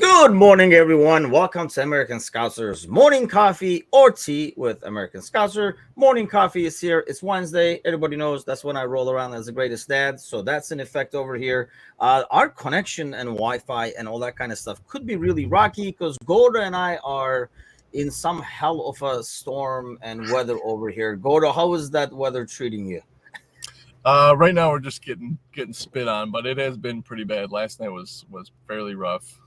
Good morning, everyone. Welcome to American Scouser's morning coffee or tea with American Scouser. Morning coffee is here. It's Wednesday. Everybody knows that's when I roll around as the greatest dad. So that's in effect over here. Our connection and Wi Fi and all that kind of stuff could be really rocky because Gordo and I are in some hell of a storm and weather over here. Gordo, how is that weather treating you? Right now we're just getting spit on, but it has been pretty bad. Last night was fairly rough.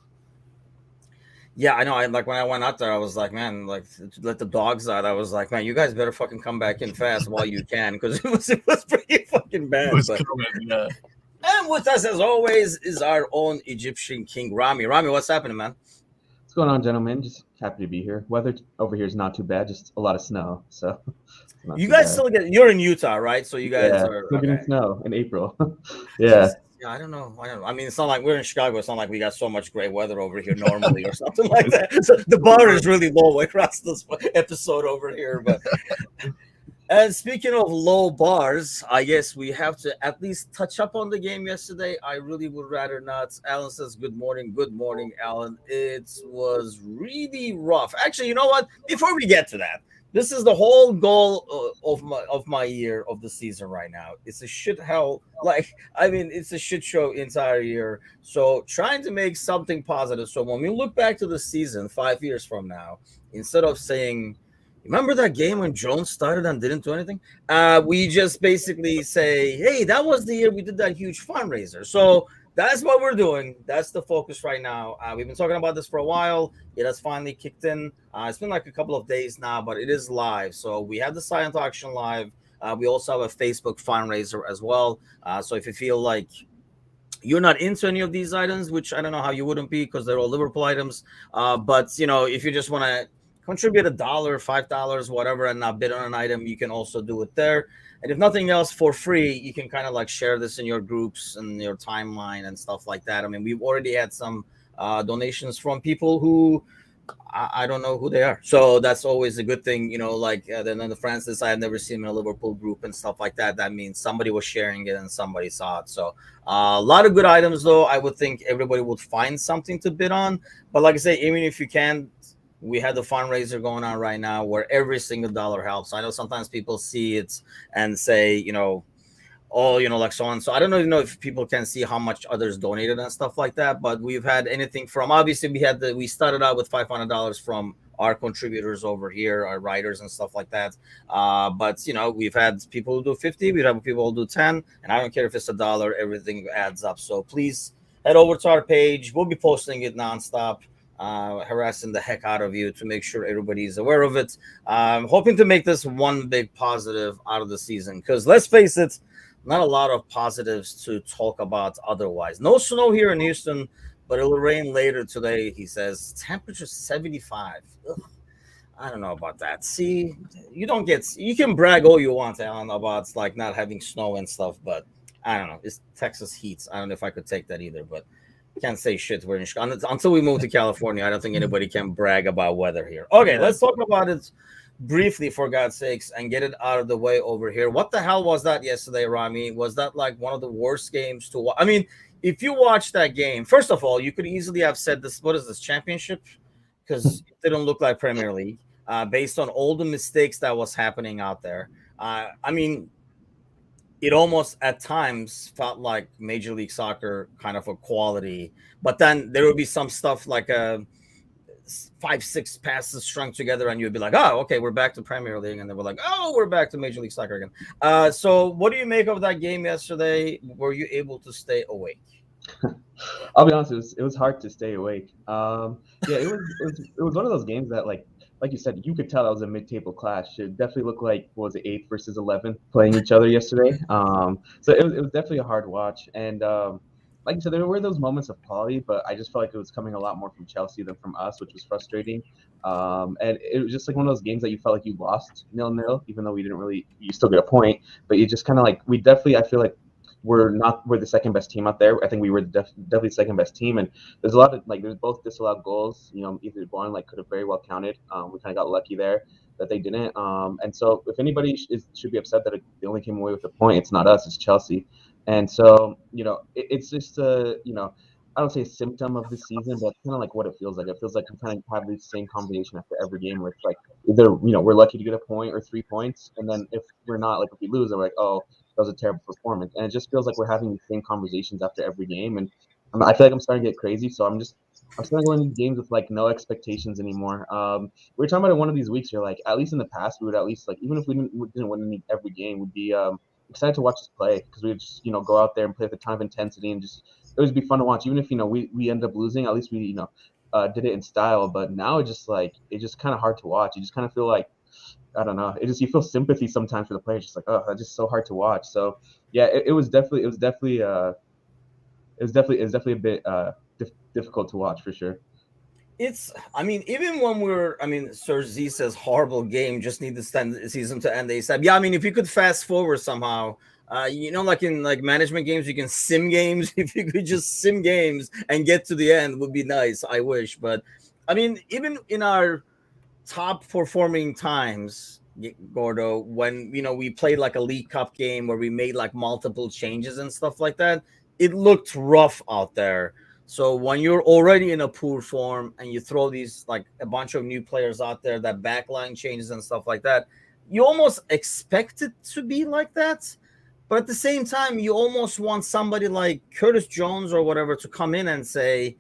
Yeah, I know. I like when I went out there, I was like, man, like to let the dogs out. I was like, man, you guys better fucking come back in fast while you can, because it was pretty fucking It bad. was But coming. Yeah. and with us as always is our own Egyptian king Rami. Rami, what's happening, man? What's going on, gentlemen? Just happy to be here. Weather over here is not too bad, just a lot of snow, so it's not You too guys bad. still get you're in Utah, right? So you guys Yeah, are still getting okay. snow in April. Yeah, Jesus. Yeah, I don't know. I don't know. I mean, it's not like we're in Chicago. It's not like we got so much great weather over here normally or something like that. So the bar is really low across this episode over here. But and speaking of low bars, I guess we have to at least touch up on the game yesterday. I really would rather not. Alan says, good morning. Good morning, Alan. It was really rough. Actually, you know what? Before we get to that, this is the whole goal of my year of the season right now. It's a shit hell. Like, I mean, it's a shit show entire year. So trying to make something positive. So when we look back to the season 5 years from now, instead of saying, remember that game when Jones started and didn't do anything? We just basically say, hey, that was the year we did that huge fundraiser. So that's what we're doing. That's the focus right now. We've been talking about this for a while. It has finally kicked in. It's been like a couple of days now, but it is live. So we have the silent auction live. We also have a Facebook fundraiser as well. So if you feel like you're not into any of these items, which I don't know how you wouldn't be because they're all Liverpool items. But if you just want to contribute $1, $5, whatever, and not bid on an item, you can also do it there. And if nothing else, for free, you can kind of like share this in your groups and your timeline and stuff like that. I mean, we've already had some donations from people who I don't know who they are. So that's always a good thing, like then the Francis, I have never seen in a Liverpool group and stuff like that. That means somebody was sharing it and somebody saw it. So a lot of good items, though. I would think everybody would find something to bid on. But like I say, even if you can, we have the fundraiser going on right now where every single dollar helps. I know sometimes people see it and say, all like so on. So I don't even know if people can see how much others donated and stuff like that, but we've had anything from, obviously we started out with $500 from our contributors over here, our writers and stuff like that. But we've had people who do 50, we have people who do 10, and I don't care if it's $1, everything adds up. So please head over to our page. We'll be posting it nonstop, harassing the heck out of you to make sure everybody's aware of it. Hoping to make this one big positive out of the season, because let's face it, not a lot of positives to talk about otherwise. No snow here in Houston, but it'll rain later today, he says. Temperature 75. Ugh, I don't know about that. See, you can brag all you want, Alan, about like not having snow and stuff, but I don't know. It's Texas heat. I don't know if I could take that either, but can't say shit. We're in Chicago. Until we move to California, I don't think anybody can brag about weather here. Okay, let's talk about it briefly, for God's sakes, and get it out of the way over here. What the hell was that yesterday, Rami? Was that like one of the worst games to watch? I mean, if you watch that game, first of all, you could easily have said this. What is this, championship? Because it didn't look like Premier League, based on all the mistakes that was happening out there. I mean, it almost at times felt like Major League Soccer kind of a quality, but then there would be some stuff like a 5-6 passes strung together, and you'd be like, "Oh, okay, we're back to Premier League," and they were like, "Oh, we're back to Major League Soccer again." So, what do you make of that game yesterday? Were you able to stay awake? I'll be honest, it was hard to stay awake. Yeah, it was one of those games that like you said, you could tell that was a mid-table clash. It definitely looked like, what was it, 8th versus 11th playing each other yesterday. So it was definitely a hard watch, and like you said, there were those moments of quality, but I just felt like it was coming a lot more from Chelsea than from us, which was frustrating. And it was just like one of those games that you felt like you lost 0-0, even though we didn't really. You still get a point, but you just kind of like, we definitely. I feel like we're the second best team out there. I think we were definitely second best team, and there's a lot of like, there's both disallowed goals. Either one like could have very well counted. We kind of got lucky there that they didn't. And so if anybody should be upset that they only came away with a point, it's not us, it's Chelsea. And so it's just I don't say a symptom of the season, but kind of like what it feels like. It feels like we kind of have the same conversation after every game where it's like either, we're lucky to get a point or 3 points. And then if we're not, like if we lose, we're like, oh, that was a terrible performance. And it just feels like we're having the same conversations after every game. And I feel like I'm starting to get crazy. So I'm starting to go into these games with like no expectations anymore. We were talking about it one of these weeks. You're like, at least in the past, we would at least like, even if we didn't win every game, we'd be excited to watch us play because we would just go out there and play with a ton of intensity and just it would be fun to watch. Even if we end up losing, at least we did it in style. But now it's just kind of hard to watch. You just kind of feel like I don't know. It just you feel sympathy sometimes for the players. Just like it's just so hard to watch. So yeah, it was definitely a bit difficult to watch for sure. I mean, even when Sir Z says horrible game, just need the season to end ASAP. Yeah, I mean, if you could fast forward somehow, like in like management games, you can sim games. If you could just sim games and get to the end, would be nice. I wish, but I mean, even in our top performing times, Gordo, when we played like a League Cup game where we made like multiple changes and stuff like that, it looked rough out there. So when you're already in a poor form and you throw these like a bunch of new players out there, that backline changes and stuff like that, you almost expect it to be like that. But at the same time, you almost want somebody like Curtis Jones or whatever to come in and say,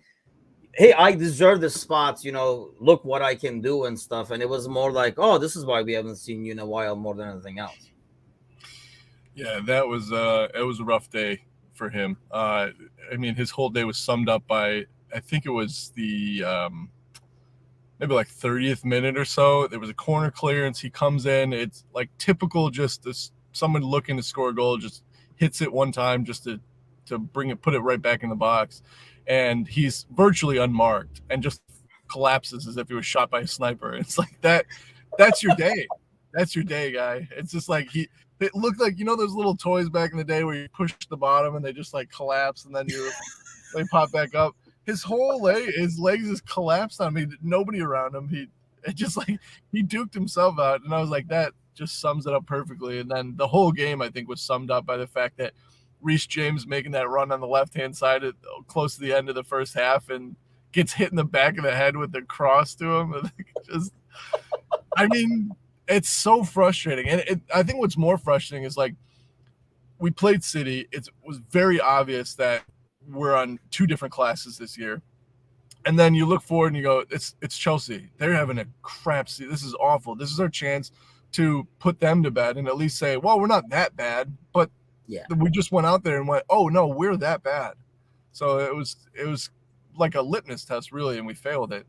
hey, I deserve this spot, look what I can do and stuff. And it was more like, oh, this is why we haven't seen you in a while more than anything else. Yeah, it was a rough day for him. I mean, his whole day was summed up by, I think it was the maybe like 30th minute or so. There was a corner clearance. He comes in. It's like typical, just this, someone looking to score a goal, just hits it one time just to put it right back in the box. And he's virtually unmarked and just collapses as if he was shot by a sniper. It's like that's your day. That's your day, guy. It's just like it looked like, those little toys back in the day where you push the bottom and they just like collapse and then they pop back up. His legs just collapsed on me. Nobody around him. He duked himself out. And I was like, that just sums it up perfectly. And then the whole game, I think, was summed up by the fact that Reece James making that run on the left-hand side close to the end of the first half and gets hit in the back of the head with the cross to him. It's so frustrating. And I think what's more frustrating is, like, we played City. It was very obvious that we're on two different classes this year. And then you look forward and you go, it's Chelsea. They're having a crap season. This is awful. This is our chance to put them to bed and at least say, well, we're not that bad. But yeah, we just went out there and went, oh, no, we're that bad. So it was like a litmus test, really, and we failed it.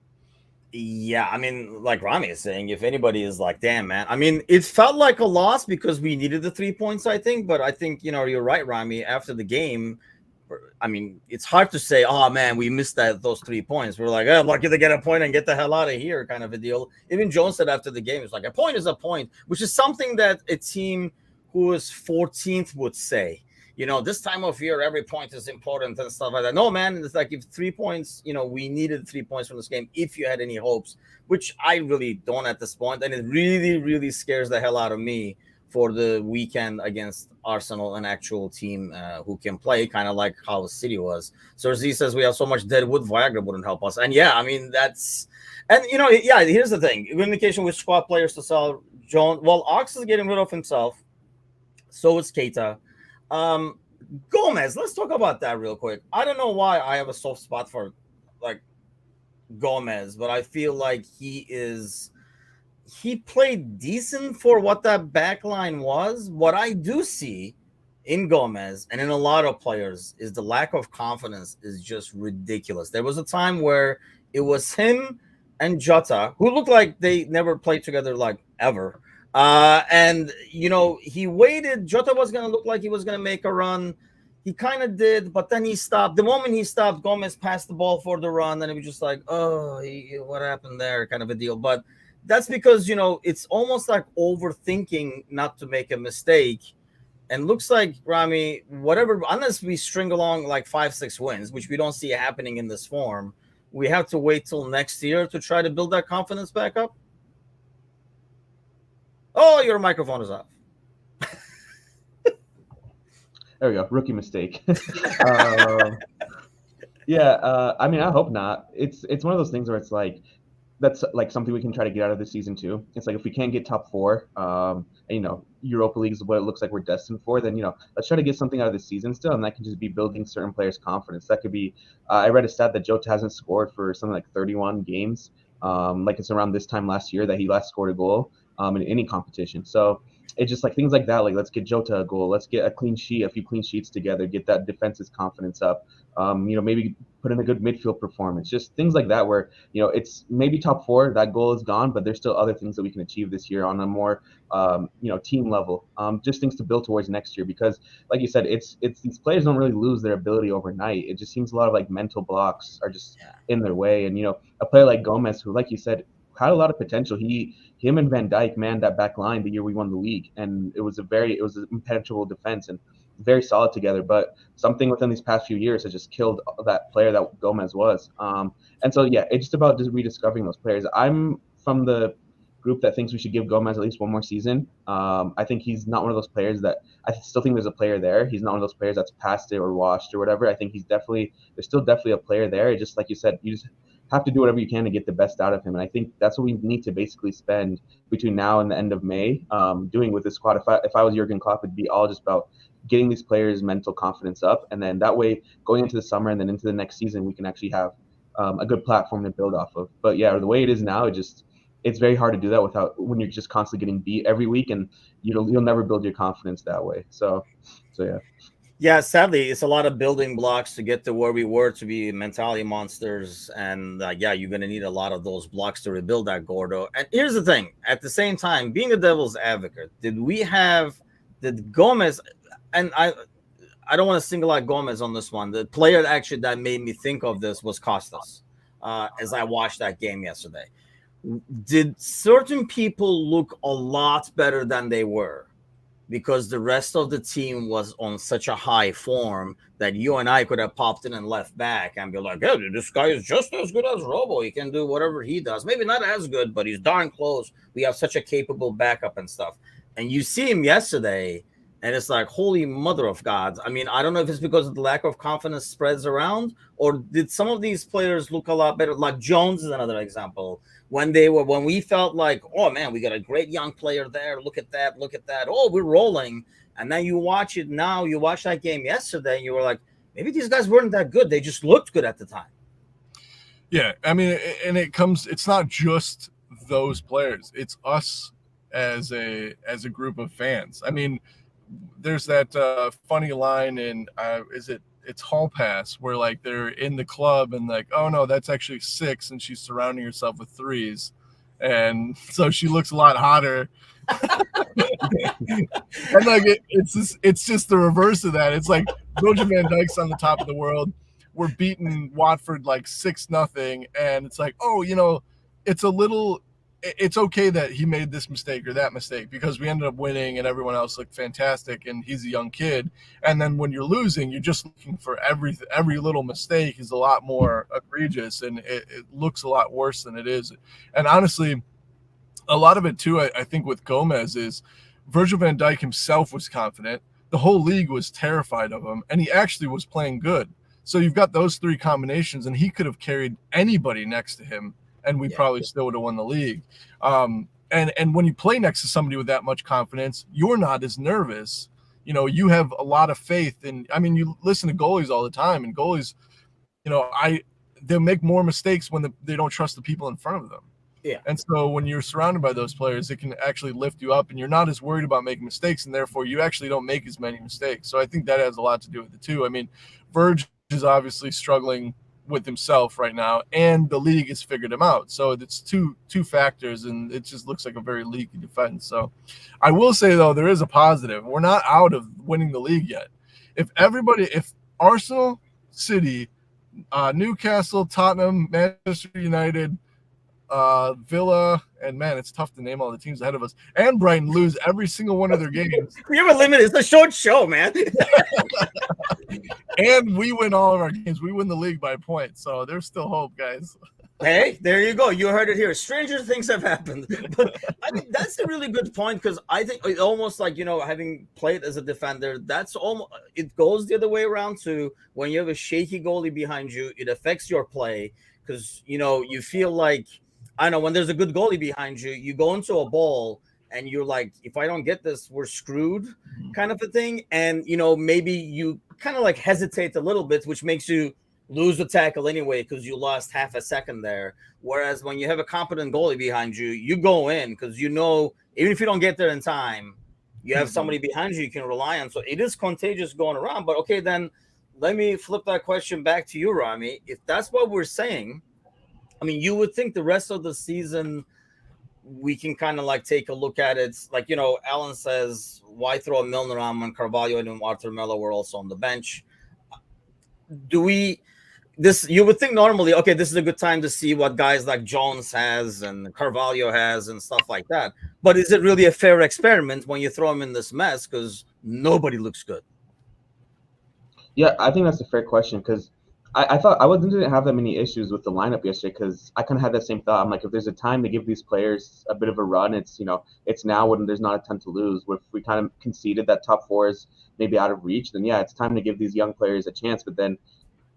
Yeah, I mean, like Rami is saying, if anybody is like, damn, man. I mean, it felt like a loss because we needed the 3 points, I think. But I think, you're right, Rami. After the game, I mean, it's hard to say, oh, man, we missed those 3 points. We're like, lucky to get a point and get the hell out of here kind of a deal. Even Jones said after the game, it's like, a point is a point, which is something that a team who is 14th would say. This time of year, every point is important and stuff like that. No, man, it's like if 3 points, we needed 3 points from this game if you had any hopes, which I really don't at this point. And it really, really scares the hell out of me for the weekend against Arsenal, an actual team who can play, kind of like how City was. So Z says we have so much dead wood, Viagra wouldn't help us. And yeah, I mean, here's the thing. Communication with squad players to sell John. Well, Ox is getting rid of himself. So is Keita. Gomez, let's talk about that real quick. I don't know why I have a soft spot for like Gomez, but I feel like he played decent for what that back line was. What I do see in Gomez and in a lot of players is the lack of confidence is just ridiculous. There was a time where it was him and Jota, who looked like they never played together like ever. And he waited. Jota was going to look like he was going to make a run. He kind of did, but then he stopped. The moment he stopped, Gomez passed the ball for the run, and it was just like, oh, what happened there kind of a deal. But that's because, it's almost like overthinking not to make a mistake. And looks like, Rami, whatever, unless we string along like 5-6 wins, which we don't see happening in this form, we have to wait till next year to try to build that confidence back up. Oh, your microphone is off. There we go. Rookie mistake. Yeah, I mean, I hope not. It's one of those things where it's like that's like something we can try to get out of this season too. It's like if we can't get top four, and, Europa League is what it looks like we're destined for, then let's try to get something out of this season still, and that can just be building certain players' confidence. That could be. I read a stat that Jota hasn't scored for something like 31 games. Like it's around this time last year that he last scored a goal in any competition. So it's just like things like that. Like let's get Jota a goal. Let's get a few clean sheets together. Get that defense's confidence up. Maybe put in a good midfield performance. Just things like that where it's maybe top four. That goal is gone, but there's still other things that we can achieve this year on a more team level. Just things to build towards next year because, like you said, it's these players don't really lose their ability overnight. It just seems a lot of like mental blocks are just in their way. And a player like Gomez, who, like you said, had a lot of potential. Him and Van Dijk manned that back line the year we won the league, and it was an impenetrable defense and very solid together. But something within these past few years has just killed that player that Gomez was. And so yeah, it's just about just rediscovering those players. I'm from the group that thinks we should give Gomez at least one more season. I think he's not one of those players that I still think there's a player there. He's not one of those players that's past it or washed or whatever. I think there's still definitely a player there. It just like you said, you just have to do whatever you can to get the best out of him. And I think that's what we need to basically spend between now and the end of May doing with this squad. If I was Jurgen Klopp, it'd be all just about getting these players' mental confidence up. And then that way, going into the summer and then into the next season, we can actually have a good platform to build off of. But yeah, the way it is now, it's very hard to do that when you're just constantly getting beat every week, and you'll never build your confidence that way. So yeah. Yeah, sadly, it's a lot of building blocks to get to where we were to be mentality monsters. And you're going to need a lot of those blocks to rebuild that, Gordo. And here's the thing. At the same time, being a devil's advocate, did Gomez, and I don't want to single out Gomez on this one. The player that made me think of this was Costas as I watched that game yesterday. Did certain people look a lot better than they were? Because the rest of the team was on such a high form that you and I could have popped in and left back and be like, "Yeah, this guy is just as good as Robo. He can do whatever he does. Maybe not as good, but he's darn close. We have such a capable backup and stuff." And you see him yesterday, and it's like, holy mother of God. I mean, I don't know if it's because of the lack of confidence spreads around, or did some of these players look a lot better? Like Jones is another example. When we felt like, oh man, we got a great young player there. Look at that. Oh, we're rolling. And then you watch it now. You watch that game yesterday, and you were like, maybe these guys weren't that good. They just looked good at the time. Yeah, I mean, and it's not just those players. It's us as a group of fans. I mean, there's that funny line in it's Hall Pass where like they're in the club and like, oh no, that's actually 6, and she's surrounding herself with 3s, and so she looks a lot hotter. And like it's just the reverse of that. It's like Virgil van Dijk's on the top of the world. We're beating Watford like 6-0, and it's like, oh, it's okay that he made this mistake or that mistake because we ended up winning and everyone else looked fantastic and he's a young kid. And then when you're losing, you're just looking for every little mistake is a lot more egregious and it looks a lot worse than it is. And honestly, a lot of it too, I think with Gomez is Virgil van Dijk himself was confident. The whole league was terrified of him, and he actually was playing good. So you've got those 3 combinations, and he could have carried anybody next to him, and we probably still would have won the league. And when you play next to somebody with that much confidence, you're not as nervous. You have a lot of faith. And I mean, you listen to goalies all the time, and goalies, they'll make more mistakes when they don't trust the people in front of them. Yeah. And so when you're surrounded by those players, it can actually lift you up, and you're not as worried about making mistakes, and therefore you actually don't make as many mistakes. So I think that has a lot to do with it too. I mean, Virg is obviously struggling with himself right now, and the league has figured him out. So it's two factors, and it just looks like a very leaky defense. So I will say, though, there is a positive. We're not out of winning the league yet. If Arsenal, City, Newcastle, Tottenham, Manchester United, Villa, and man, it's tough to name all the teams ahead of us, and Brighton lose every single one of their games. We have a limit. It's a short show, man. And we win all of our games. We win the league by points. So there's still hope, guys. Hey, there you go. You heard it here. Stranger things have happened. But I mean, that's a really good point because I think it almost like, having played as a defender, that's almost it goes the other way around too. When you have a shaky goalie behind you, it affects your play because, you feel like, I don't know, when there's a good goalie behind you, you go into a ball and you're like, if I don't get this, we're screwed kind of a thing. And, maybe you kind of like hesitate a little bit, which makes you lose the tackle anyway because you lost half a second there. Whereas when you have a competent goalie behind you, you go in because even if you don't get there in time, you have somebody behind you can rely on. So it is contagious going around. But okay, then let me flip that question back to you, Rami. If that's what we're saying, I mean, you would think the rest of the season we can kind of like take a look at it. Like, Alan says, why throw Milner on when Carvalho and Arthur Melo were also on the bench? You would think normally, okay, this is a good time to see what guys like Jones has and Carvalho has and stuff like that. But is it really a fair experiment when you throw them in this mess because nobody looks good? Yeah, I think that's a fair question because I thought I didn't have that many issues with the lineup yesterday because I kind of had that same thought. I'm like, if there's a time to give these players a bit of a run, it's now when there's not a ton to lose. If we kind of conceded that top four is maybe out of reach, then yeah, it's time to give these young players a chance. But then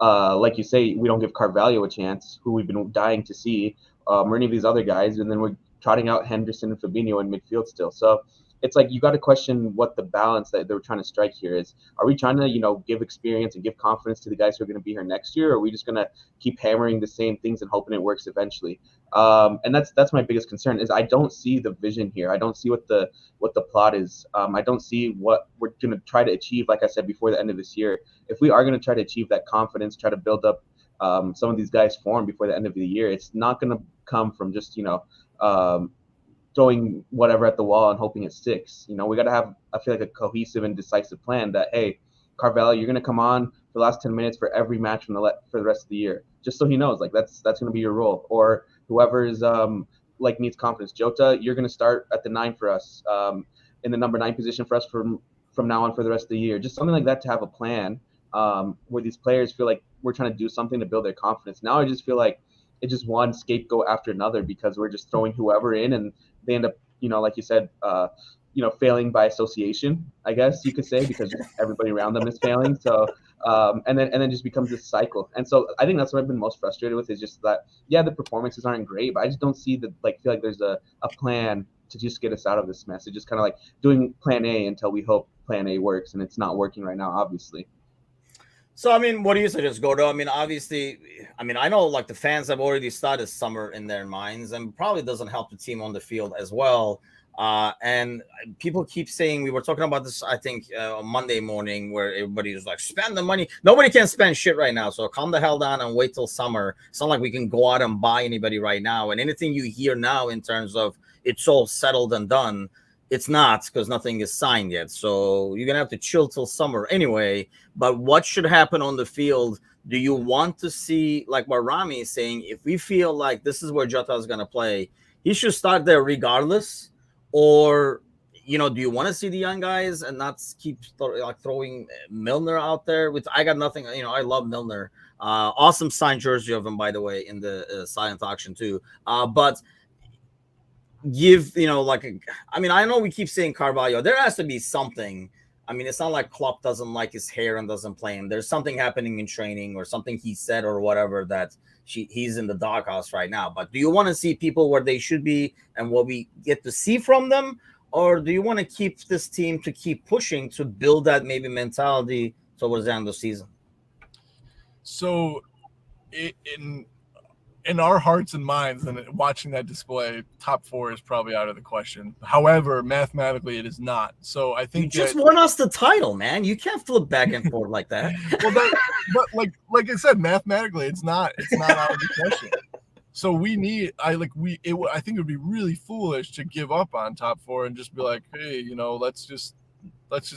like you say, we don't give Carvalho a chance, who we've been dying to see, or any of these other guys, and then we're trotting out Henderson and Fabinho in midfield still. So it's like you got to question what the balance that they're trying to strike here is. Are we trying to, give experience and give confidence to the guys who are going to be here next year, or are we just going to keep hammering the same things and hoping it works eventually? And that's my biggest concern is I don't see the vision here. I don't see what the plot is. I don't see what we're going to try to achieve, like I said, before the end of this year. If we are going to try to achieve that confidence, try to build up some of these guys' form before the end of the year, it's not going to come from just, throwing whatever at the wall and hoping it sticks. We got to have, I feel like, a cohesive and decisive plan that, hey, Carvalho, you're going to come on for the last 10 minutes for every match for the rest of the year, just so he knows, like, that's going to be your role. Or whoever's needs confidence. Jota, you're going to start at the 9 for us, in the number 9 position for us from now on for the rest of the year. Just something like that to have a plan where these players feel like we're trying to do something to build their confidence. Now I just feel like it's just one scapegoat after another because we're just throwing whoever in and they end up, like you said, failing by association, I guess you could say, because everybody around them is failing. So, and then just becomes this cycle. And so I think that's what I've been most frustrated with is just that, yeah, the performances aren't great, but I just don't see feel like there's a plan to just get us out of this mess. It's just kind of like doing plan A until we hope plan A works, and it's not working right now, obviously. So, I mean, what do you suggest, Gordo? I mean, obviously, I know like the fans have already started summer in their minds and probably doesn't help the team on the field as well. And people keep saying, we were talking about this, I think, on Monday morning where everybody was like, spend the money. Nobody can spend shit right now. So calm the hell down and wait till summer. It's not like we can go out and buy anybody right now. And anything you hear now in terms of it's all settled and done, it's not, because nothing is signed yet. So you're going to have to chill till summer anyway. But what should happen on the field? Do you want to see, like what Rami is saying, if we feel like this is where Jota is going to play, he should start there regardless? Or, do you want to see the young guys and not keep throwing Milner out there? With I got nothing, I love Milner. Awesome signed jersey of him, by the way, in the silent auction too. But give, I know we keep saying Carvalho. There has to be something. I mean, it's not like Klopp doesn't like his hair and doesn't play him. There's something happening in training or something he said or whatever that he's in the doghouse right now. But do you want to see people where they should be and what we get to see from them? Or do you want to keep this team to keep pushing to build that maybe mentality towards the end of the season? So in our hearts and minds, and watching that display, top 4 is probably out of the question. However, mathematically, it is not. So I think you just won us the title, man. You can't flip back and forth like that. But like I said, mathematically, it's not out of the question. So we need, I think it would be really foolish to give up on top 4 and just be like, hey, let's just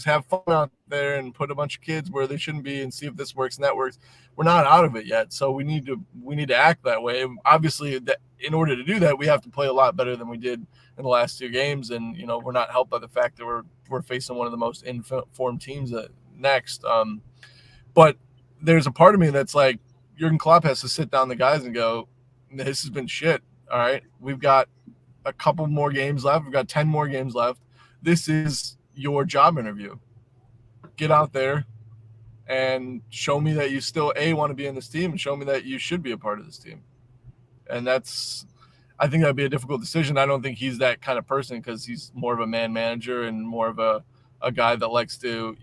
have fun out there and put a bunch of kids where they shouldn't be and see if this works and that works. We're not out of it yet, so we need to act that way. Obviously, in order to do that, we have to play a lot better than we did in the last 2 games, and we're not helped by the fact that we're facing one of the most informed teams next. But there's a part of me that's like, Jurgen Klopp has to sit down the guys and go, This has been shit. All right. We've got a couple more games left. We've got 10 more games left. This is your job interview. Get out there and show me that you still want to be in this team, and show me that you should be a part of this team. And I think that'd be a difficult decision. I don't think he's that kind of person, because he's more of a man manager and more of a guy that likes to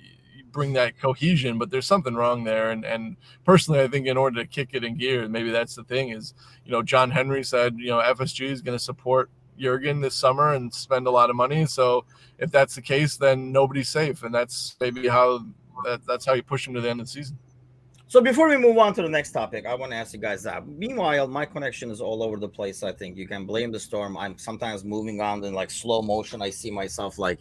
bring that cohesion, but there's something wrong there. And personally, I think in order to kick it in gear, maybe that's the thing is, John Henry said, FSG is going to support Jurgen this summer and spend a lot of money. So if that's the case, then nobody's safe. And that's maybe that's how you push him to the end of the season. So before we move on to the next topic, I want to ask you guys that. Meanwhile, my connection is all over the place. I think you can blame the storm. I'm sometimes moving around in like slow motion. I see myself like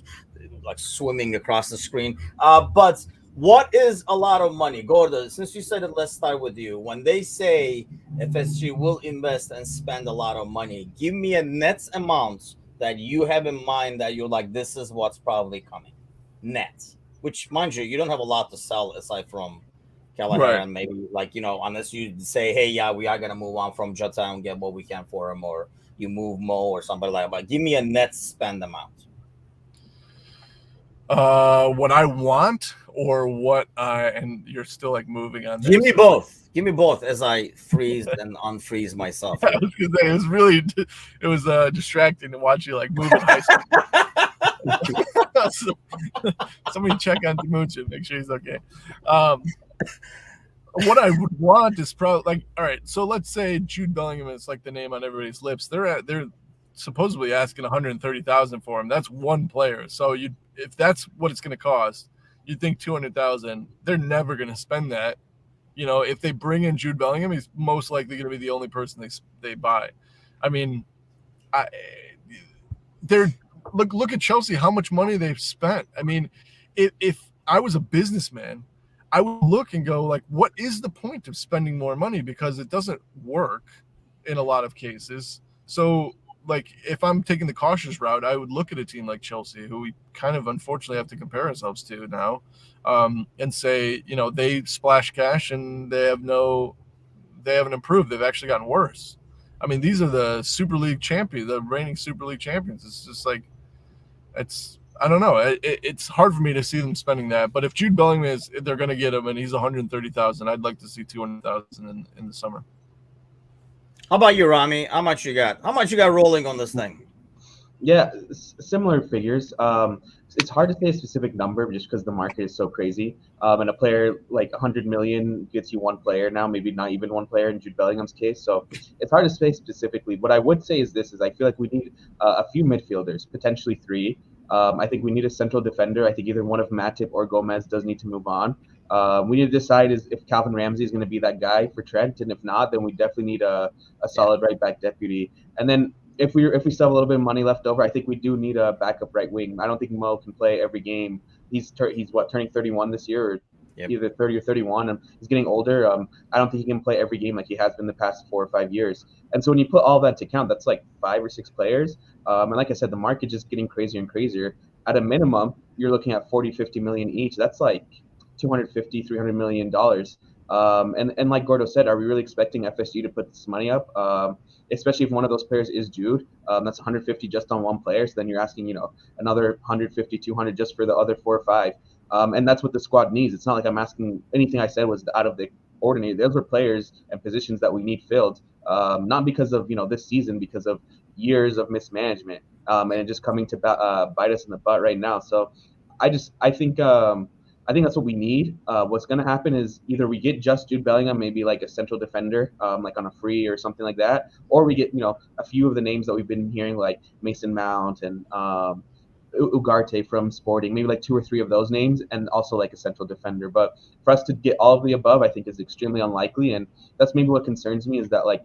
swimming across the screen. But what is a lot of money? Gordo, since you said it, let's start with you. When they say FSG will invest and spend a lot of money, give me a net amount that you have in mind that you're like, this is what's probably coming. Net. Which, mind you don't have a lot to sell aside from Callahan, right. Maybe unless you say, hey, yeah, we are going to move on from Jota and get what we can for him, or you move Mo or somebody like that. But give me a net spend amount. What I want, or what and you're still like moving on this. Give me both. Give me both as I freeze and unfreeze myself. I was gonna say, it was distracting to watch you like move in high school. Somebody check on Timuchin, make sure he's okay. What I would want is probably like, all right, so let's say Jude Bellingham is like the name on everybody's lips. They're supposedly asking $130,000 for him. That's one player. So if that's what it's going to cost, you think $200,000. They're never going to spend that. If they bring in Jude Bellingham, he's most likely going to be the only person they buy. I mean, look at Chelsea, how much money they've spent. I mean, if I was a businessman, I would look and go like, what is the point of spending more money? Because it doesn't work in a lot of cases. So like, if I'm taking the cautious route, I would look at a team like Chelsea, who we kind of unfortunately have to compare ourselves to now, and say, they splash cash and they haven't improved. They've actually gotten worse. I mean, these are the Super League champions, the reigning Super League champions. It's just like, I don't know. It's hard for me to see them spending that. But if Jude Bellingham they're going to get him and he's $130,000, I'd like to see $200,000 in the summer. How about you, Rami? How much you got? How much you got rolling on this thing? Yeah, similar figures. It's hard to say a specific number just because the market is so crazy. And a player like 100 million gets you one player now, maybe not even one player in Jude Bellingham's case. So it's hard to say specifically. What I would say is I feel like we need a few midfielders, potentially 3. I think we need a central defender. I think either one of Matip or Gomez does need to move on. We need to decide if Calvin Ramsey is going to be that guy for Trent, and if not, then we definitely need a solid right back deputy. And then if we still have a little bit of money left over, I think we do need a backup right wing. I don't think Mo can play every game. He's turning 31 this year, or either 30 or 31, and he's getting older. I don't think he can play every game like he has been the past 4 or 5 years. And so when you put all that to count, that's like 5 or 6 players. And like I said, the market just getting crazier and crazier. At a minimum, you're looking at 40, 50 million each. That's like $250, $300 million. And like Gordo said, are we really expecting FSG to put this money up? Especially if one of those players is Jude. That's 150 just on one player. So then you're asking, another 150, 200 just for the other 4 or 5. And that's what the squad needs. It's not like I'm asking, anything I said was out of the ordinary. Those are players and positions that we need filled. Not because of, this season, because of years of mismanagement. And it just coming to bite us in the butt right now. So I think that's what we need. What's going to happen is either we get just Jude Bellingham, maybe like a central defender, like on a free or something like that, or we get, a few of the names that we've been hearing, like Mason Mount and Ugarte from Sporting, maybe like 2 or 3 of those names, and also like a central defender. But for us to get all of the above, I think is extremely unlikely. And that's maybe what concerns me, is that like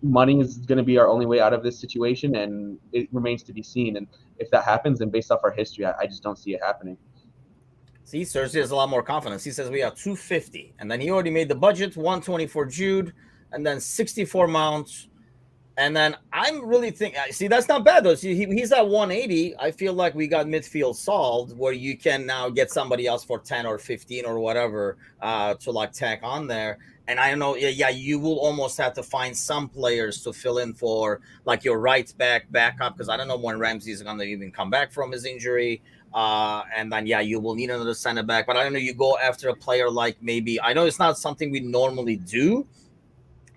money is going to be our only way out of this situation, and it remains to be seen. And if that happens, then based off our history, I just don't see it happening. See, Cersei has a lot more confidence. He says we have 250, and then he already made the budget, 120 for Jude, and then 64 Mount. And then I'm really thinking, see, that's not bad though. See, he's at 180. I feel like we got midfield solved, where you can now get somebody else for 10 or 15 or whatever to like tack on there. And I know, yeah, you will almost have to find some players to fill in for like your right backup, because I don't know when Ramsey is going to even come back from his injury. And then, yeah, you will need another center back. But I don't know, you go after a player like maybe, I know it's not something we normally do,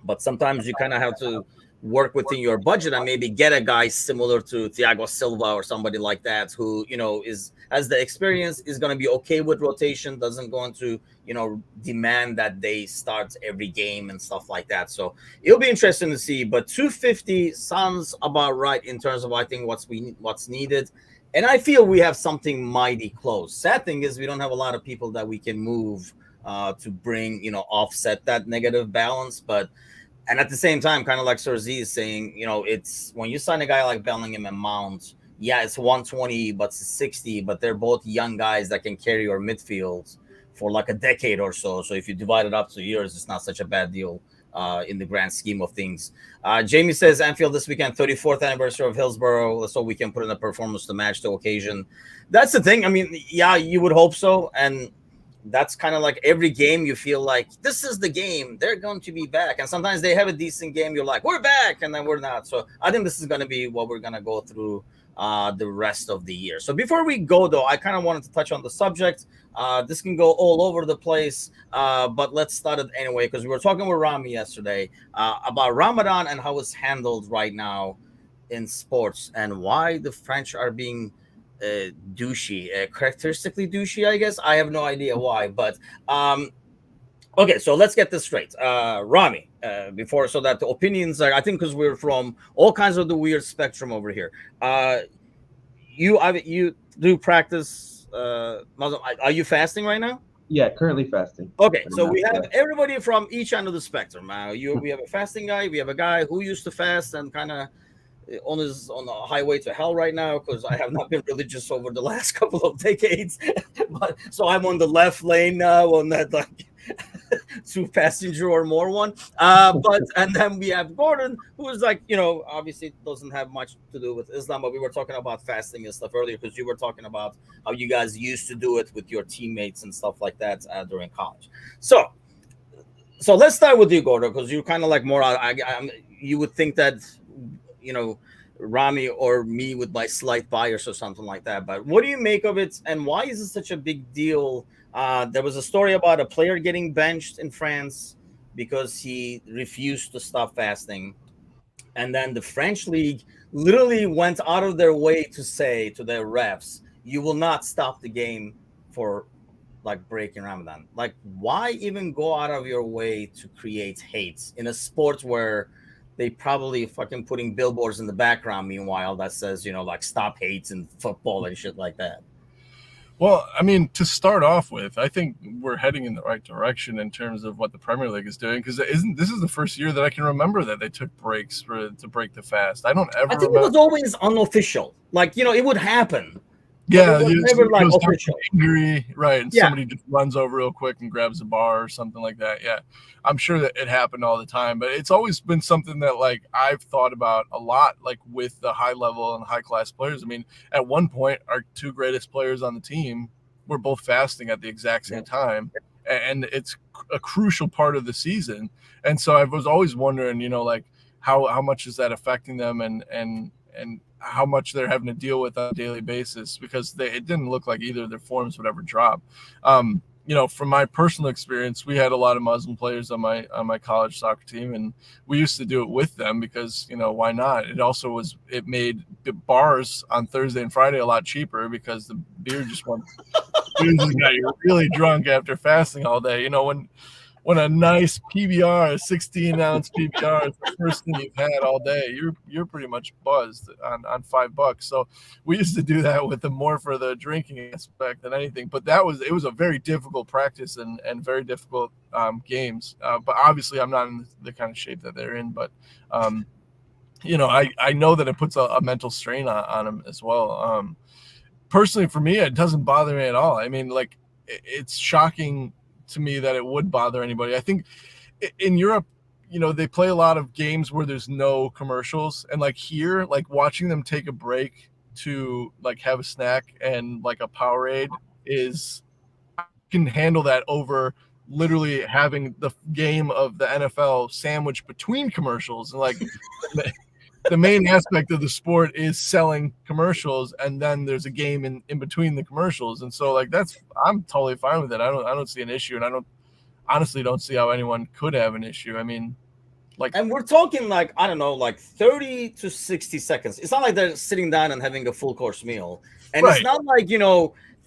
but sometimes you kind of have to work within your budget and maybe get a guy similar to Thiago Silva or somebody like that who, is has the experience, is going to be okay with rotation, doesn't going to, demand that they start every game and stuff like that. So it'll be interesting to see. But 250 sounds about right in terms of, I think, what's needed. And I feel we have something mighty close. Sad thing is we don't have a lot of people that we can move to bring, offset that negative balance. And at the same time, kind of like Sir Z is saying, it's when you sign a guy like Bellingham and Mount, yeah, it's 120, but it's 60, but they're both young guys that can carry your midfield for like a decade or so. So if you divide it up to years, it's not such a bad deal in the grand scheme of things. Jamie says Anfield this weekend, 34th anniversary of Hillsborough, so we can put in a performance to match the occasion. That's the thing. I mean, yeah, you would hope so. And that's kind of like every game you feel like this is the game, they're going to be back. And sometimes they have a decent game, you're like, we're back, and then we're not. So I think this is going to be what we're going to go through the rest of the year. So before we go, though, I kind of wanted to touch on the subject. This can go all over the place, but let's start it anyway, because we were talking with Rami yesterday about Ramadan and how it's handled right now in sports and why the French are being douchey, characteristically douchey, I guess. I have no idea why, but okay, so let's get this straight. Rami, before, so that the opinions are, I think, because we're from all kinds of the weird spectrum over here. You do practice Muslim. Are you fasting right now? Yeah, currently fasting. Okay, so we have everybody from each end of the spectrum. We have a fasting guy, we have a guy who used to fast and kind of on the highway to hell right now, because I have not been religious over the last couple of decades. But so I'm on the left lane now on that like 2-passenger or more one. But and then we have Gordon, who is like, obviously doesn't have much to do with Islam, but we were talking about fasting and stuff earlier, because you were talking about how you guys used to do it with your teammates and stuff like that during college. So let's start with you, Gordon, because you're kind of like more. You would think that Rami or me with my slight bias or something like that. But what do you make of it, and why is it such a big deal? There was a story about a player getting benched in France because he refused to stop fasting. And then the French league literally went out of their way to say to their refs, you will not stop the game for like breaking Ramadan. Like, why even go out of your way to create hate in a sport where they probably fucking putting billboards in the background meanwhile that says, like stop hate in football and shit like that? Well, I mean, to start off with, I think we're heading in the right direction in terms of what the Premier League is doing, because this is the first year that I can remember that they took breaks to break the fast. I don't ever. I think it was always unofficial. Like, it would happen. Yeah, never like official. Injury, right? And yeah. Somebody just runs over real quick and grabs a bar or something like that. Yeah, I'm sure that it happened all the time, but it's always been something that like I've thought about a lot, like with the high level and high class players. I mean, at one point, our two greatest players on the team were both fasting at the exact same time, and it's a crucial part of the season. And so I was always wondering, like how much is that affecting them, and how much they're having to deal with on a daily basis, because it didn't look like either of their forms would ever drop. From my personal experience, we had a lot of Muslim players on my college soccer team, and we used to do it with them because, why not? It made the bars on Thursday and Friday a lot cheaper, because the beer just got you really drunk after fasting all day. When a nice PBR, a 16-ounce PBR is the first thing you've had all day, you're pretty much buzzed on $5. So we used to do that with them more for the drinking aspect than anything. But it was a very difficult practice and very difficult games. But obviously I'm not in the kind of shape that they're in. But I know that it puts a mental strain on them as well. Personally, for me, it doesn't bother me at all. I mean, like, it's shocking to me that it would bother anybody. I think in Europe, they play a lot of games where there's no commercials, and like here, like watching them take a break to like have a snack and like a Powerade I can handle that over literally having the game of the NFL sandwiched between commercials. And like the main aspect of the sport is selling commercials, and then there's a game in between the commercials. And so like I'm totally fine with it. I don't see an issue, and I honestly don't see how anyone could have an issue. I mean, like, and we're talking like, I don't know, like 30 to 60 seconds. It's not like they're sitting down and having a full course meal. And right. It's not like,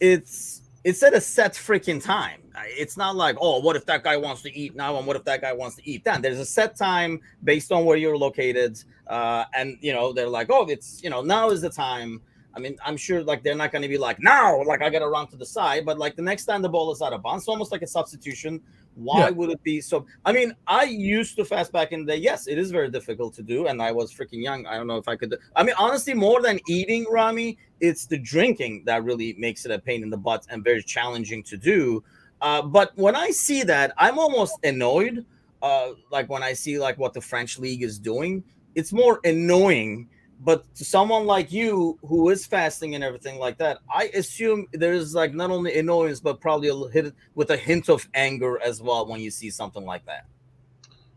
it's at a set freaking time. It's not like, oh, what if that guy wants to eat now and what if that guy wants to eat then? There's a set time based on where you're located. And, they're like, oh, it's, now is the time. I mean, I'm sure like they're not going to be like, now, like I got to run to the side. But like the next time the ball is out of bounds, it's almost like a substitution. Why would it be so? I mean, I used to fast back in the day. Yes, it is very difficult to do. And I was freaking young. I don't know if I could. I mean, honestly, more than eating, Rami, it's the drinking that really makes it a pain in the butt and very challenging to do. But when I see that, I'm almost annoyed. Like when I see like what the French league is doing, it's more annoying. But to someone like you who is fasting and everything like that, I assume there's like not only annoyance, but probably a hint of anger as well when you see something like that.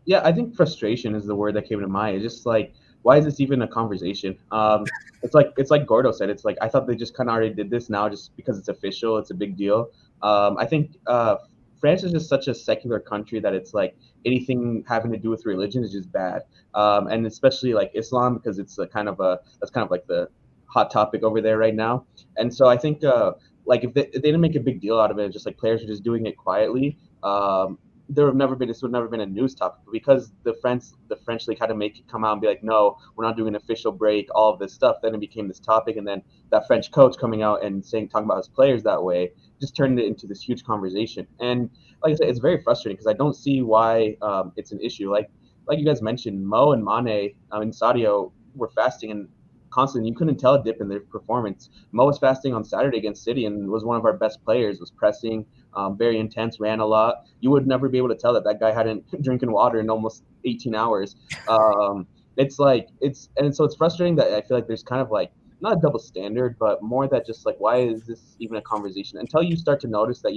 Yeah, I think frustration is the word that came to mind. It's just like, why is this even a conversation? It's like Gordo said. It's like I thought they just kind of already did this now, just because it's official. It's a big deal. I think France is just such a secular country that it's like anything having to do with religion is just bad, and especially like Islam, because it's that's kind of like the hot topic over there right now. And so I think like if they didn't make a big deal out of it, just like players are just doing it quietly, this would never been a news topic. But because the French league had to make it come out and be like, no, we're not doing an official break, all of this stuff, then it became this topic. And then that French coach coming out and talking about his players that way just turned it into this huge conversation. And like I said, it's very frustrating because I don't see why it's an issue. Like you guys mentioned, Mo and Mane and Sadio were fasting and constantly. You couldn't tell a dip in their performance. Mo was fasting on Saturday against City and was one of our best players, was pressing, very intense, ran a lot. You would never be able to tell that guy hadn't drinking water in almost 18 hours. So it's frustrating that I feel like there's kind of like, not a double standard, but more that just like, why is this even a conversation? Until you start to notice that,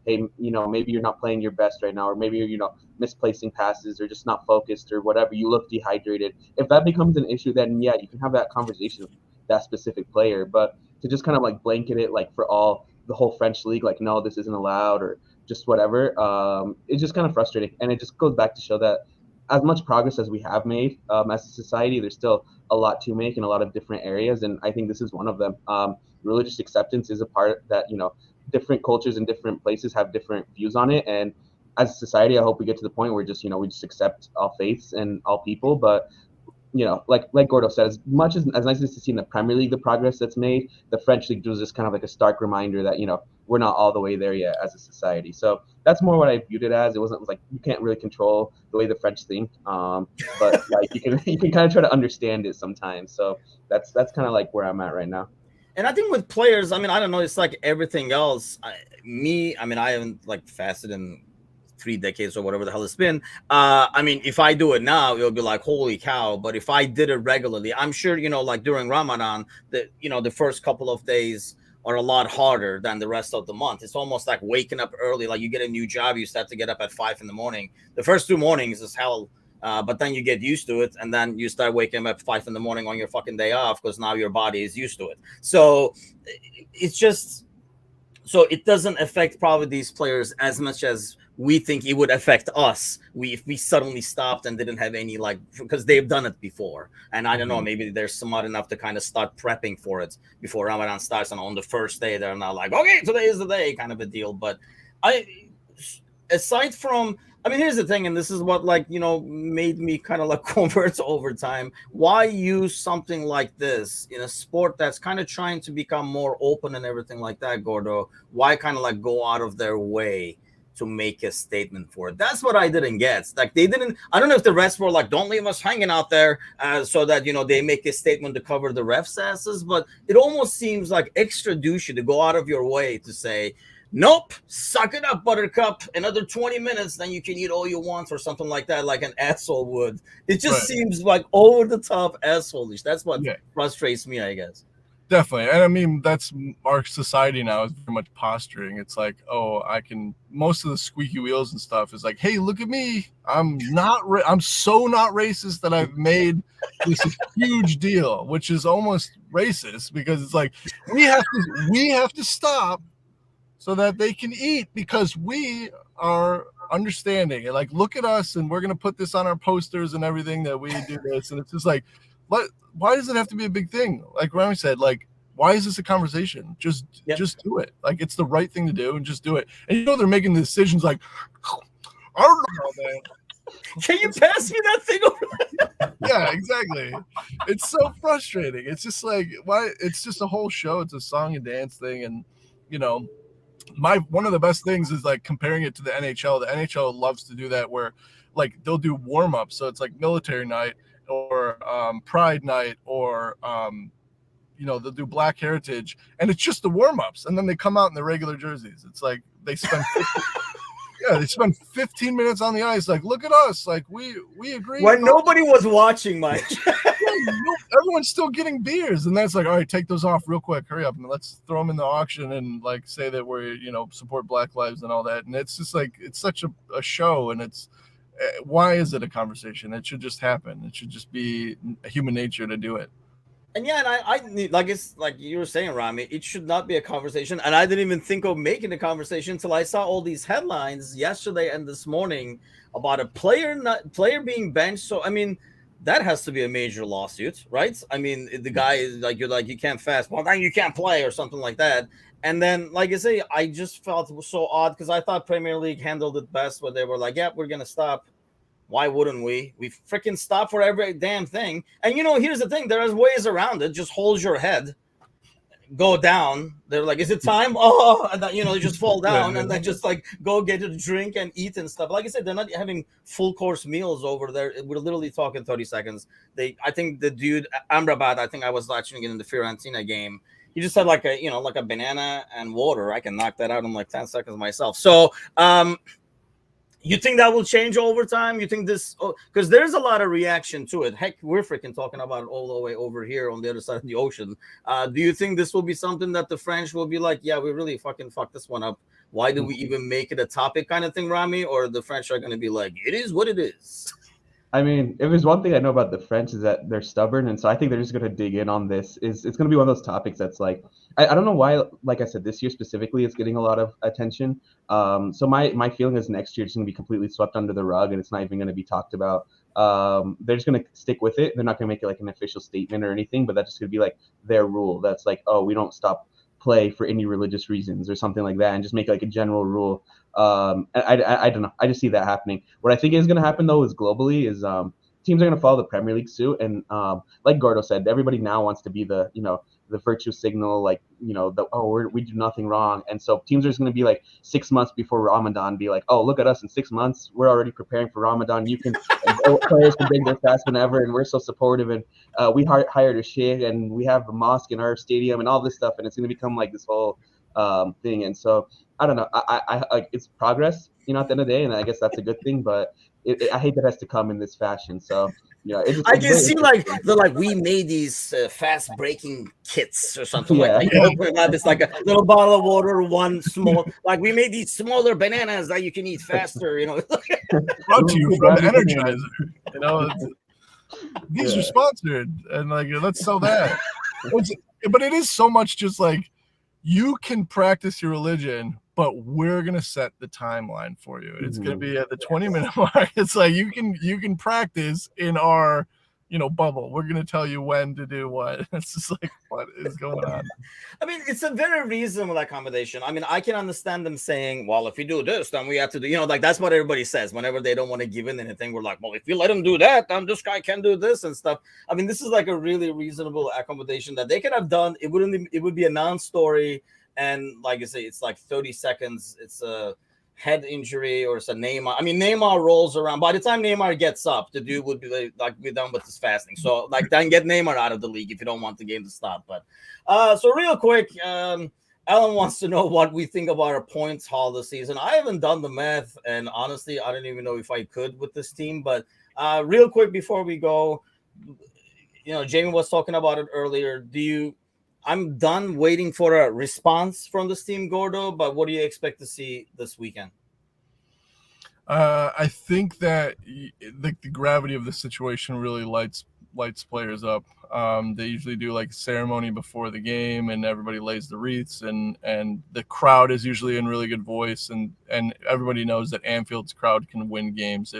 hey, maybe you're not playing your best right now, or maybe you're, misplacing passes or just not focused or whatever, you look dehydrated. If that becomes an issue, then you can have that conversation with that specific player. But to just kind of like blanket it like for the whole French league, like, no, this isn't allowed or just whatever, it's just kind of frustrating. And it just goes back to show that as much progress as we have made as a society, there's still a lot to make in a lot of different areas. And I think this is one of them. Religious acceptance is a part that, different cultures in different places have different views on it. And as a society, I hope we get to the point where just, we just accept all faiths and all people. But, like Gordo said, as much as nice as to see in the Premier League the progress that's made, the French league was just kind of like a stark reminder that, we're not all the way there yet as a society. So that's more what I viewed it as. It wasn't like you can't really control the way the French think, but like you can kind of try to understand it sometimes. So that's kind of like where I'm at right now. And I think with players, I mean, I don't know, it's like everything else. I haven't like fasted in 3 decades or whatever the hell it's been. I mean, if I do it now, it'll be like, holy cow. But if I did it regularly, I'm sure, like during Ramadan, the first couple of days are a lot harder than the rest of the month. It's almost like waking up early. Like you get a new job, you start to get up at 5 a.m. The first 2 mornings is hell. But then you get used to it, and then you start waking up at 5 a.m. on your fucking day off because now your body is used to it. So it's just, so it doesn't affect probably these players as much as we think it would affect us. If we suddenly stopped and didn't have any, like, because they've done it before. And I don't know, maybe they're smart enough to kind of start prepping for it before Ramadan starts. And on the first day, they're not like, okay, today is the day kind of a deal. But aside from, I mean, here's the thing, and this is what, like, made me kind of like convert over time. Why use something like this in a sport that's kind of trying to become more open and everything like that, Gordo? Why kind of like go out of their way to make a statement for it? That's what I didn't get. Like they didn't, I don't know if the refs were like, don't leave us hanging out there so that, they make a statement to cover the refs' asses. But it almost seems like extra douchey to go out of your way to say, nope, suck it up, Buttercup. Another 20 minutes, then you can eat all you want or something like that, like an asshole would. It just seems like over the top asshole-ish. That's what frustrates me, I guess. Definitely. And I mean, that's our society now is very much posturing. It's like, oh, most of the squeaky wheels and stuff is like, hey, look at me. I'm so not racist that I've made this a huge deal, which is almost racist because it's like, we have to stop so that they can eat because we are understanding. And like, look at us and we're going to put this on our posters and everything that we do this. And it's just like, why does it have to be a big thing? Like Rami said, like, why is this a conversation? Just do it. Like, it's the right thing to do and just do it. And they're making the decisions like, I don't know, man. Can you pass me that thing over? Yeah, exactly. It's so frustrating. It's just like, why? It's just a whole show. It's a song and dance thing. And, one of the best things is like comparing it to the NHL. The NHL loves to do that where like they'll do warm-ups. So it's like military night or Pride night or they'll do Black Heritage, and it's just the warm-ups, and then they come out in their regular jerseys. It's like they spend 15 minutes on the ice, like, look at us, like we agree. When nobody was watching, Mike. Everyone's still getting beers, and that's like, all right, take those off real quick, hurry up, and let's throw them in the auction and like say that we're support Black lives and all that. And it's just like it's such a show, and it's why is it a conversation? It should just happen. It should just be human nature to do it. And yeah, and I like it's like you were saying, Rami, it should not be a conversation. And I didn't even think of making a conversation until I saw all these headlines yesterday and this morning about a player being benched. So I mean, that has to be a major lawsuit, right? I mean, the guy is like, you're like, you can't fast, well then you can't play or something like that. And then, like I say, I just felt it was so odd because I thought Premier League handled it best where they were like, yeah, we're gonna stop. Why wouldn't we? We freaking stop for every damn thing. And here's the thing: there's ways around it. Just hold your head, go down. They're like, "Is it time?" Oh, and then, just fall down and then just like go get a drink and eat and stuff. Like I said, they're not having full course meals over there. We're literally talking 30 seconds. I think the dude Amrabat. I think I was watching it in the Fiorentina game. He just had like a banana and water. I can knock that out in like 10 seconds myself. So, you think that will change over time? You think this, because there's a lot of reaction to it. Heck, we're freaking talking about it all the way over here on the other side of the ocean. Do you think this will be something that the French will be like, yeah, we really fucking fucked this one up. Why did we even make it a topic kind of thing, Rami? Or the French are going to be like, it is what it is? I mean, if there's one thing I know about the French is that they're stubborn, and so I think they're just going to dig in on this. It's going to be one of those topics that's like, I don't know why, like I said, this year specifically, it's getting a lot of attention. So my feeling is next year it's going to be completely swept under the rug, and it's not even going to be talked about. They're just going to stick with it. They're not going to make it like an official statement or anything, but that's just going to be like their rule. That's like, oh, we don't stop play for any religious reasons or something like that, and just make like a general rule. I don't know. I just see that happening. What I think is going to happen though is globally is teams are going to follow the Premier League suit, and like Gordo said, everybody now wants to be the the virtue signal, like we do nothing wrong, and so teams are just going to be like 6 months before Ramadan, be like, oh, look at us in 6 months, we're already preparing for Ramadan. You can players can bring their fast whenever, and we're so supportive, and we hired a sheikh, and we have a mosque in our stadium, and all this stuff, and it's going to become like this whole thing. And so I don't know. I like it's progress, at the end of the day, and I guess that's a good thing. But I hate that it has to come in this fashion. So I can see like they're like, we made these fast breaking kits or something like that. It's like a little bottle of water, one small. Like we made these smaller bananas that you can eat faster. Brought to you from Energizer. These are sponsored, and like let's sell that. But it is so much just like, you can practice your religion, but we're gonna set the timeline for you. It's gonna be at the 20-minute mark. It's like you can practice in our bubble. We're gonna tell you when to do what. It's just like, what is going on? I mean, it's a very reasonable accommodation. I mean, I can understand them saying, well, if you do this, then we have to do, like that's what everybody says whenever they don't want to give in anything. We're like, well, if you let him do that, then this guy can do this and stuff. I mean, this is like a really reasonable accommodation that they could have done. It would be a non-story, and like I say, it's like 30 seconds. It's a head injury or it's a Neymar. I mean, Neymar rolls around. By the time Neymar gets up, the dude would be like be done with his fasting. So like then get Neymar out of the league if you don't want the game to stop. But so real quick, Alan wants to know what we think about our points haul this season. I haven't done the math, and honestly, I don't even know if I could with this team. But real quick before we go, Jamie was talking about it earlier. I'm done waiting for a response from this team, Gordo. But what do you expect to see this weekend? I think that the gravity of the situation really lights players up. They usually do like a ceremony before the game, and everybody lays the wreaths, and the crowd is usually in really good voice, and everybody knows that Anfield's crowd can win games.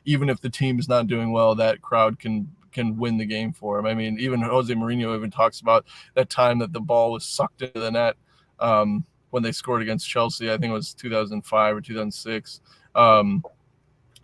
Even if the team is not doing well, that crowd can win the game for him. I mean, even Jose Mourinho even talks about that time that the ball was sucked into the net when they scored against Chelsea. I think it was 2005 or 2006.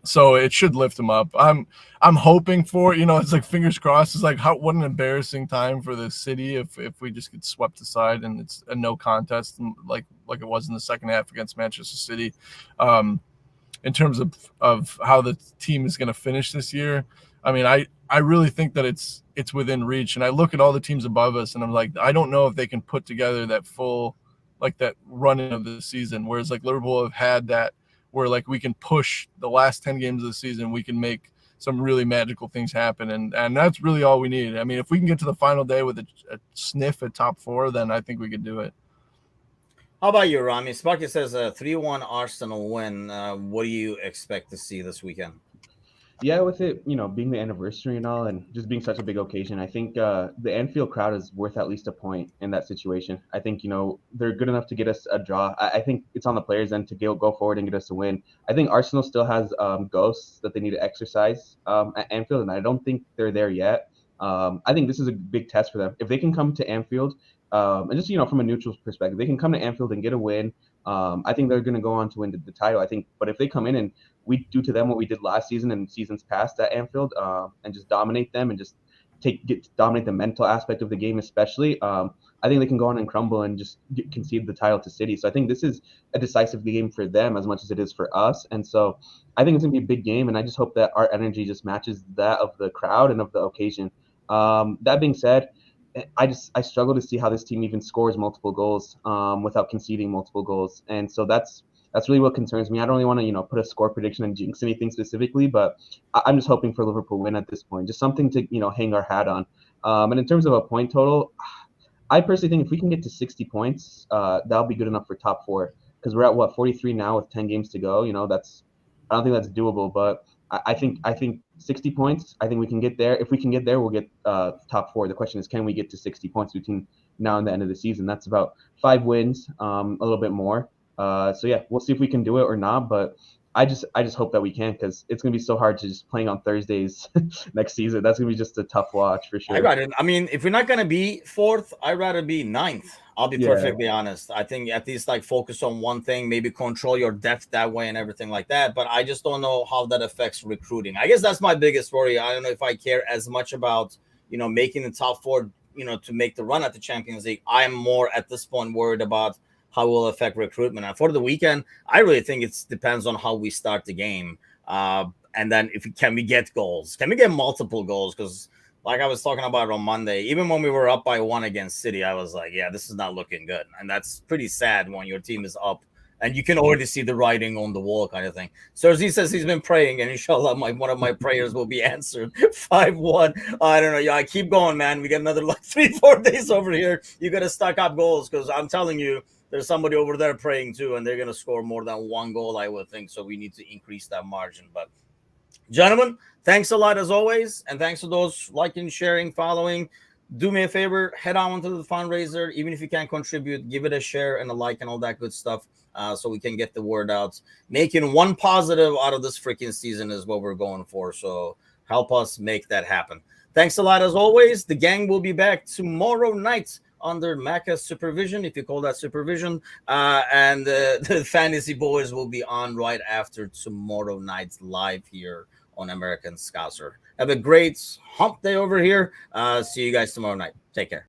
So it should lift them up. I'm hoping for, it's like fingers crossed. It's like what an embarrassing time for the city if we just get swept aside and it's a no contest like it was in the second half against Manchester City. In terms of how the team is going to finish this year, I mean, I really think that it's within reach. And I look at all the teams above us and I'm like, I don't know if they can put together that full, like that running of the season. Whereas like Liverpool have had that, where like we can push the last 10 games of the season, we can make some really magical things happen. And that's really all we need. I mean, if we can get to the final day with a sniff at top 4, then I think we could do it. How about you, Rami? Sparky says a 3-1 Arsenal win. What do you expect to see this weekend? Yeah, with it, being the anniversary and all, and just being such a big occasion, I think the Anfield crowd is worth at least a point in that situation. I think, they're good enough to get us a draw. I think it's on the players then to go forward and get us a win. I think Arsenal still has ghosts that they need to exercise at Anfield, and I don't think they're there yet. I think this is a big test for them. If they can come to Anfield, and just, from a neutral perspective, they can come to Anfield and get a win. I think they're going to go on to win the title, I think. But if they come in and we do to them what we did last season and seasons past at Anfield, and just dominate them and just dominate the mental aspect of the game, especially, I think they can go on and crumble and just concede the title to City. So I think this is a decisive game for them as much as it is for us. And so I think it's going to be a big game, and I just hope that our energy just matches that of the crowd and of the occasion. That being said, I struggle to see how this team even scores multiple goals without conceding multiple goals. And so that's really what concerns me. I don't really want to, put a score prediction and jinx anything specifically, but I'm just hoping for Liverpool win at this point. Just something to, hang our hat on. And in terms of a point total, I personally think if we can get to 60 points, that'll be good enough for top 4, because we're at 43 now with 10 games to go. I don't think that's doable, but I think 60 points, I think we can get there. If we can get there, we'll get top 4. The question is, can we get to 60 points between now and the end of the season? That's about 5 wins, a little bit more. So yeah, we'll see if we can do it or not. But I just hope that we can, because it's gonna be so hard to just playing on Thursdays next season. That's gonna be just a tough watch for sure. I mean, if we're not gonna be 4th, I'd rather be 9th. I'll be perfectly honest. I think at least like focus on one thing, maybe control your depth that way and everything like that. But I just don't know how that affects recruiting. I guess that's my biggest worry. I don't know if I care as much about, making the top 4, to make the run at the Champions League. I'm more at this point worried about how it will affect recruitment. And for the weekend, I really think it depends on how we start the game. And then can we get goals? Can we get multiple goals? Because like I was talking about on Monday, even when we were up by 1 against City, I was like, yeah, this is not looking good. And that's pretty sad when your team is up and you can already see the writing on the wall kind of thing. Sergi says he's been praying, and inshallah, one of my prayers will be answered. 5-1. I don't know. Yeah, I keep going, man. We got another 3-4 days over here. You got to stock up goals, because I'm telling you, there's somebody over there praying too, and they're going to score more than 1 goal, I would think. So we need to increase that margin. But gentlemen, thanks a lot as always. And thanks to those liking, sharing, following. Do me a favor, head on to the fundraiser. Even if you can't contribute, give it a share and a like and all that good stuff, so we can get the word out. Making one positive out of this freaking season is what we're going for. So help us make that happen. Thanks a lot as always. The gang will be back tomorrow night under Macca's supervision, if you call that supervision. And the Fantasy Boys will be on right after tomorrow night's live here on American Scouser. Have a great hump day over here. See you guys tomorrow night. Take care.